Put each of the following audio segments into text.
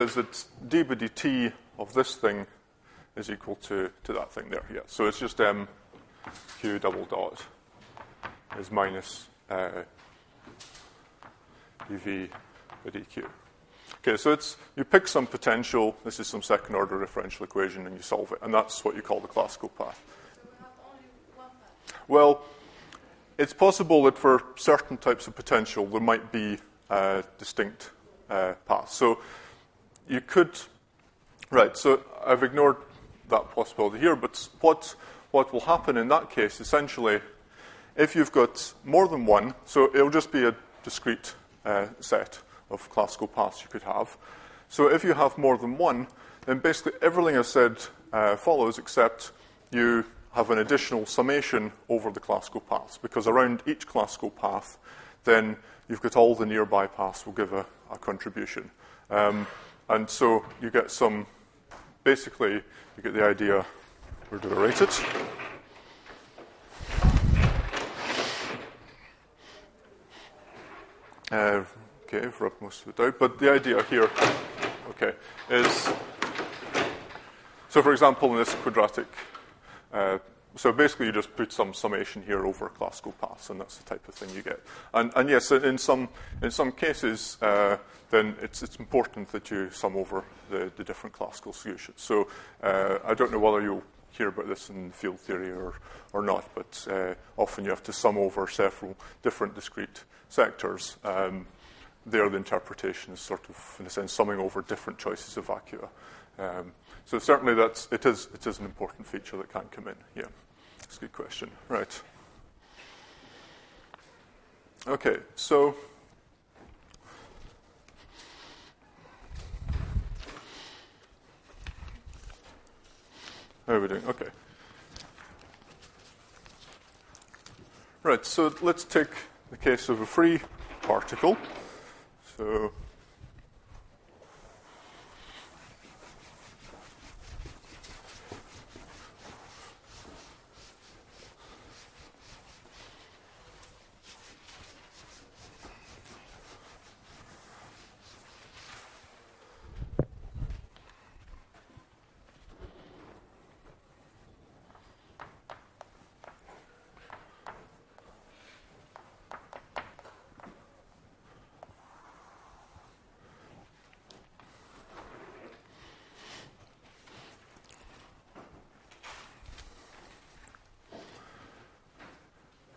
is that d by dt of this thing is equal to that thing there. Yeah. So it's just m q double dot is minus dv by dq. Okay, so you pick some potential. This is some second-order differential equation, and you solve it, and that's what you call the classical path. So we have only one path? Well, it's possible that for certain types of potential there might be distinct paths. So you could, right? So I've ignored that possibility here, but what will happen in that case, essentially, if you've got more than one, so it'll just be a discrete set of classical paths you could have. So if you have more than one, then basically everything I said follows, except you have an additional summation over the classical paths, because around each classical path, then you've got all the nearby paths will give a contribution. And so you get some, basically, you get the idea. Where do I write it? Okay, I've rubbed most of it out. But the idea here, okay, is, so for example, in this quadratic, so basically you just put some summation here over classical paths, and that's the type of thing you get. And yes, in some cases, then it's important that you sum over the different classical solutions. So I don't know whether you'll hear about this in field theory or not, but often you have to sum over several different discrete sectors. There, the interpretation is sort of, in a sense, summing over different choices of vacua. So certainly it is an important feature that can come in. Yeah, that's a good question. Right. Okay, so how are we doing? Okay. Right, so let's take the case of a free particle.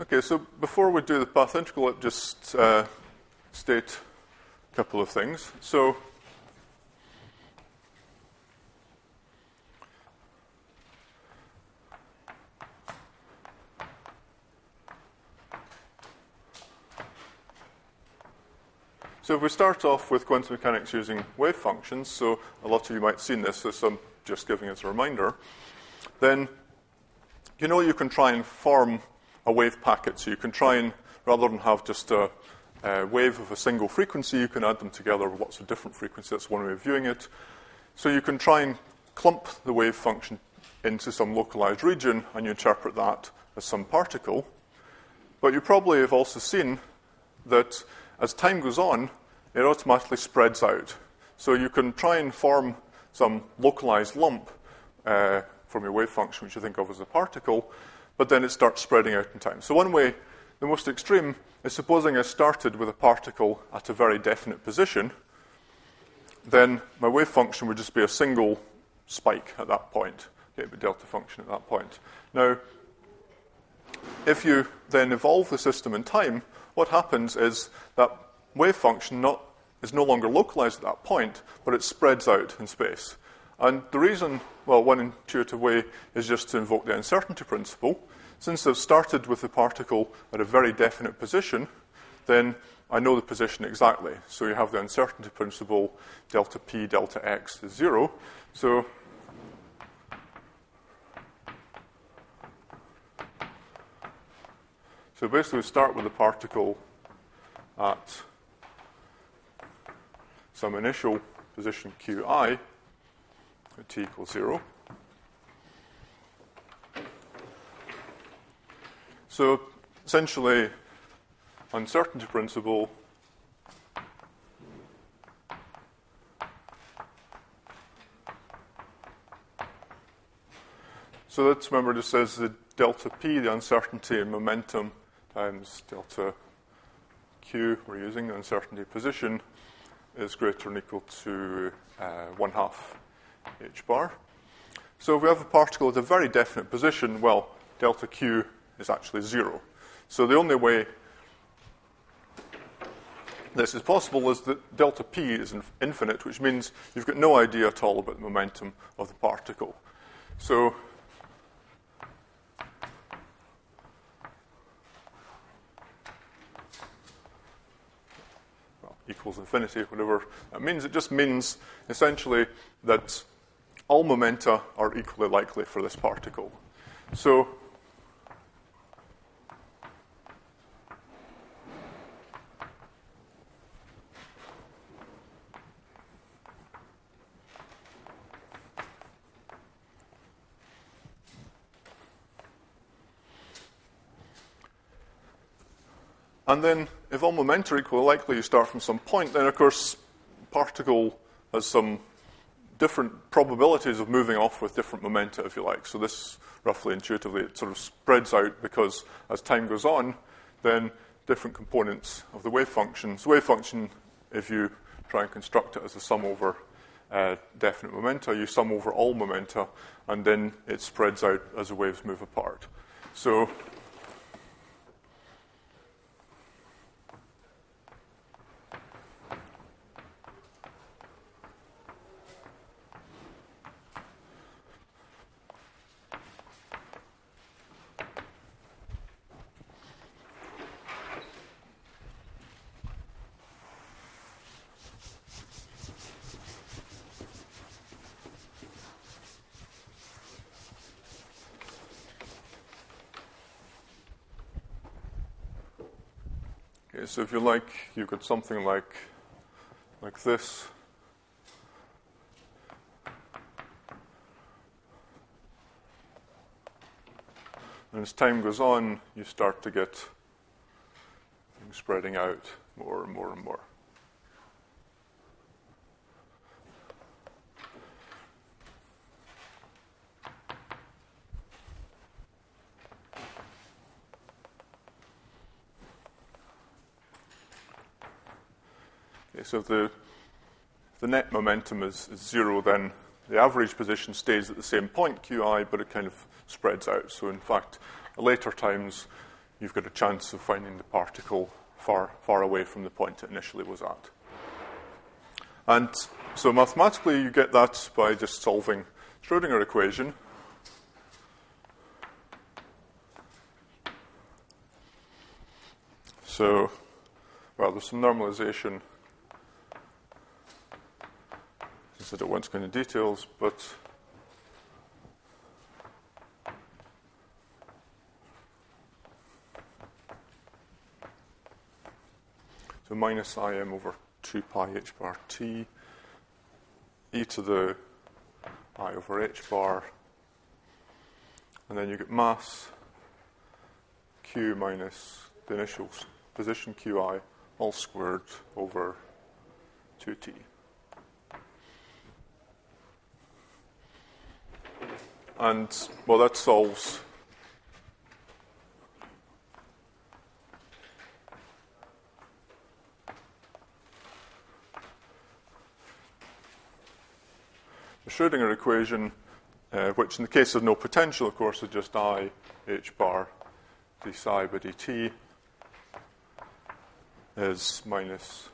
Okay, so before we do the path integral, I'll just state a couple of things. So if we start off with quantum mechanics using wave functions, so a lot of you might have seen this, so I'm just giving as a reminder, then you know you can try and form a wave packet. So you can try and, rather than have just a wave of a single frequency, you can add them together with lots of different frequencies. That's one way of viewing it. So you can try and clump the wave function into some localized region, and you interpret that as some particle. But you probably have also seen that as time goes on, it automatically spreads out. So you can try and form some localized lump from your wave function, which you think of as a particle, but then it starts spreading out in time. So one way, the most extreme, is supposing I started with a particle at a very definite position, then my wave function would just be a single spike at that point. Okay, the delta function at that point. Now, if you then evolve the system in time, what happens is that wave function is no longer localized at that point, but it spreads out in space. And the reason, well, one intuitive way is just to invoke the uncertainty principle. Since I've started with the particle at a very definite position, then I know the position exactly. So you have the uncertainty principle, delta p, delta x is 0. So basically we start with the particle at some initial position qi at t equals 0. So essentially, uncertainty principle So let's remember this says the delta p, the uncertainty in momentum, times delta q, we're using the uncertainty position, is greater than or equal to 1/2 h bar. So if we have a particle at a very definite position, well, delta q is actually 0. So the only way this is possible is that delta p is infinite, which means you've got no idea at all about the momentum of the particle. So equals infinity, whatever that means. It just means, essentially, that all momenta are equally likely for this particle. So and then, if all momenta are equally likely, you start from some point, then, of course, particle has some different probabilities of moving off with different momenta, if you like. So this, roughly intuitively, it sort of spreads out because as time goes on, then different components of the wave function. So wave function, if you try and construct it as a sum over definite momenta, you sum over all momenta, and then it spreads out as the waves move apart. So so if you like, you've got something like this. And as time goes on, you start to get things spreading out more and more and more. So if the net momentum is 0, then the average position stays at the same point, qi, but it kind of spreads out. So in fact, at later times, you've got a chance of finding the particle far, far away from the point it initially was at. And so mathematically, you get that by just solving Schrödinger equation. So, well, there's some normalization. I don't want to go into details, but so minus Im over 2 pi h bar t, e to the I over h bar, and then you get mass q minus the initial position qi all squared over 2t. And, well, that solves the Schrödinger equation, which in the case of no potential, of course, is just I h bar d psi by dt is minus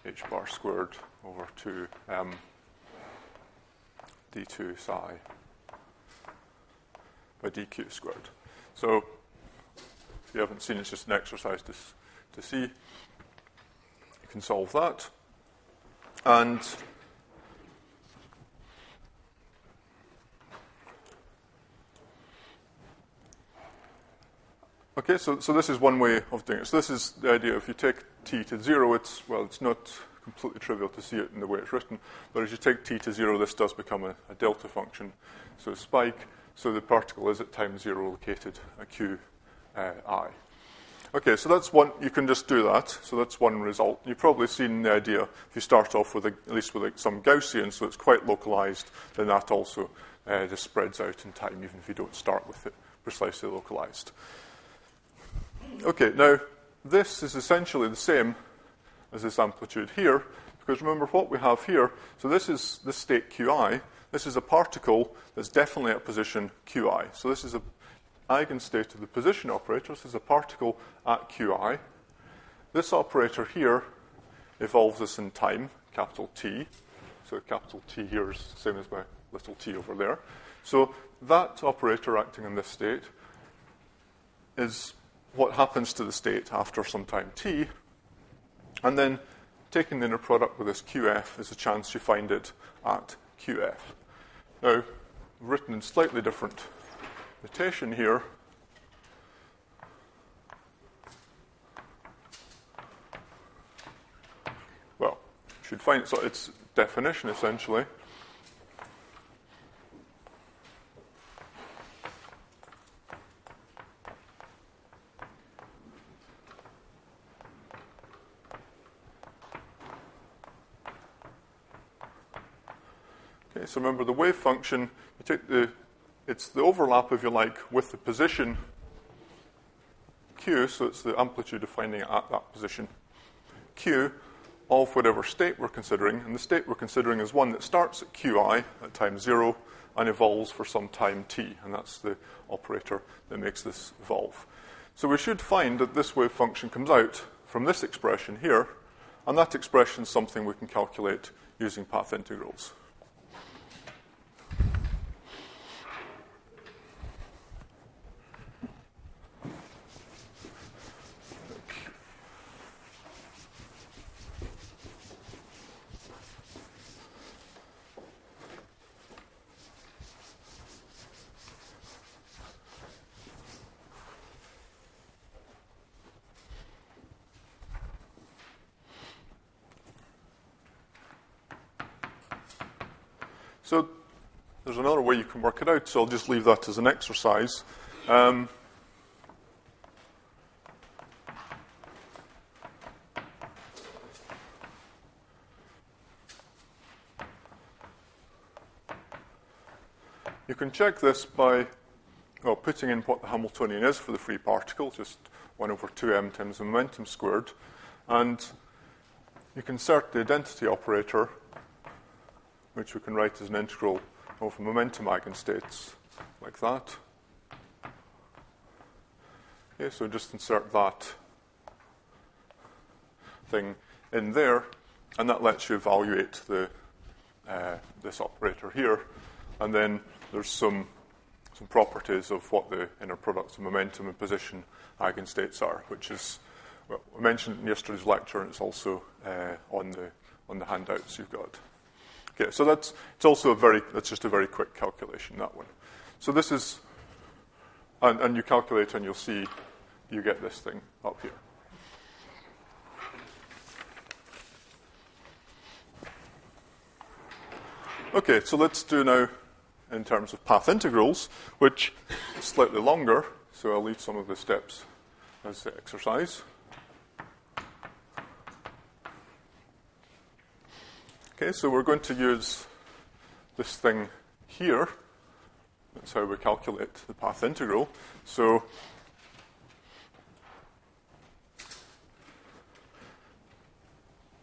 h bar squared over 2m d2 psi by dq squared. So if you haven't seen, it's just an exercise to see. You can solve that. And okay, so this is one way of doing it. So this is the idea. If you take t to 0, it's not completely trivial to see it in the way it's written, but as you take t to 0, this does become a delta function. So a spike, so the particle is at time 0 located at qi. Okay, so that's one. You can just do that. So that's one result. You've probably seen the idea. If you start off with at least with some Gaussian, so it's quite localized, then that also just spreads out in time, even if you don't start with it precisely localized. Okay, now this is essentially the same as this amplitude here, because remember what we have here. So this is the state Qi. This is a particle that's definitely at position Qi. So this is an eigenstate of the position operator. This is a particle at Qi. This operator here evolves this in time, capital T. So capital T here is the same as my little t over there. So that operator acting in this state is what happens to the state after some time t. And then taking the inner product with this Qf is a chance you find it at Qf. Now, written in slightly different notation here. Well, you should find its definition essentially. Okay, so remember the wave function, you take it's the overlap, if you like, with the position q, so it's the amplitude of finding it at that position q of whatever state we're considering. And the state we're considering is one that starts at Qi at time 0 and evolves for some time t, and that's the operator that makes this evolve. So we should find that this wave function comes out from this expression here, and that expression is something we can calculate using path integrals. So there's another way you can work it out, so I'll just leave that as an exercise. You can check this by putting in what the Hamiltonian is for the free particle, just 1 over 2m times the momentum squared. And you can insert the identity operator, which we can write as an integral over momentum eigenstates, like that. Okay, so just insert that thing in there, and that lets you evaluate this operator here. And then there's some properties of what the inner products of momentum and position eigenstates are, which is, well, I mentioned in yesterday's lecture, and it's also on the handouts you've got. Okay, so that's just a very quick calculation, that one. So this is, and you calculate and you'll see you get this thing up here. Okay, so let's do now in terms of path integrals, which is slightly longer, so I'll leave some of the steps as the exercise. Okay, so we're going to use this thing here. That's how we calculate the path integral. So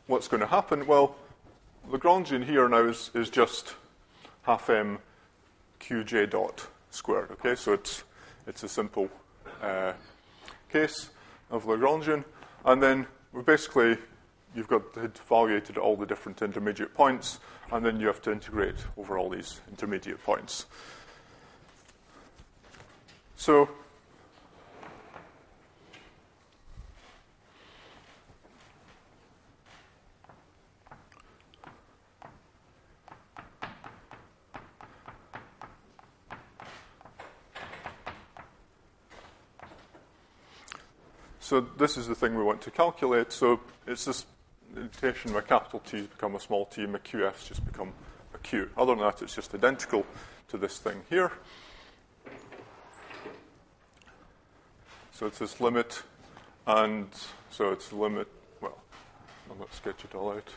what's going to happen? Well, Lagrangian here now is just half m qj dot squared. Okay, so it's a simple case of Lagrangian, and then we basically you've got evaluated all the different intermediate points, and then you have to integrate over all these intermediate points. So this is the thing we want to calculate. So it's this notation where capital T has become a small t and my QF's just become a Q. Other than that, it's just identical to this thing here. So it's this limit And so it's limit, well, I'll not sketch it all out.